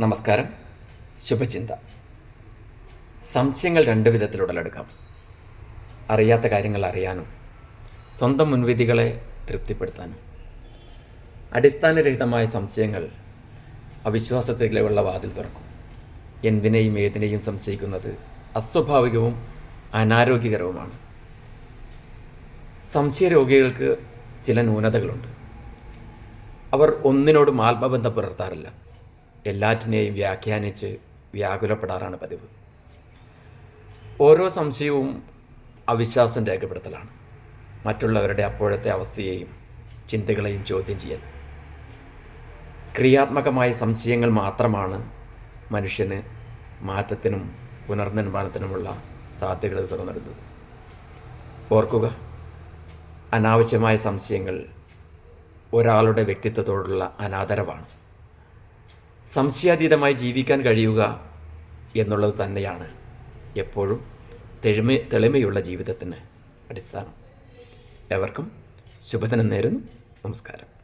നമസ്കാരം. ശുഭചിന്ത. സംശയങ്ങൾ രണ്ട് വിധത്തിൽ ഉടലെടുക്കാം. അറിയാത്ത കാര്യങ്ങൾ അറിയാനും സ്വന്തം മുൻവിധികളെ തൃപ്തിപ്പെടുത്താനും. അടിസ്ഥാനരഹിതമായ സംശയങ്ങൾ അവിശ്വാസത്തിലുള്ള വാതിൽ തുറക്കും. എന്തിനേയും ഏതിനേയും സംശയിക്കുന്നത് അസ്വാഭാവികവും അനാരോഗ്യകരവുമാണ്. സംശയരോഗികൾക്ക് ചില ന്യൂനതകളുണ്ട്. അവർ ഒന്നിനോടും ആത്മബന്ധം പുലർത്താറില്ല. എല്ലാറ്റിനെയും വ്യാഖ്യാനിച്ച് വ്യാകുലപ്പെടാറാണ് പതിവ്. ഓരോ സംശയവും അവിശ്വാസം രേഖപ്പെടുത്തലാണ്. മറ്റുള്ളവരുടെ അപ്പോഴത്തെ അവസ്ഥയെയും ചിന്തകളെയും ചോദ്യം ചെയ്യൽ. ക്രിയാത്മകമായ സംശയങ്ങൾ മാത്രമാണ് മനുഷ്യന് മാറ്റത്തിനും പുനർനിർമ്മാണത്തിനുമുള്ള സാധ്യതകൾ തുറന്നിടുന്നത്. ഓർക്കുക, അനാവശ്യമായ സംശയങ്ങൾ ഒരാളുടെ വ്യക്തിത്വത്തോടുള്ള അനാദരവാണ്. സംശയാതീതമായി ജീവിക്കാൻ കഴിയുക എന്നുള്ളത് തന്നെയാണ് എപ്പോഴും തെളിമയുള്ള ജീവിതത്തിന് അടിസ്ഥാനം. എവർക്കും ശുഭദിനം നേരുന്നു. നമസ്കാരം.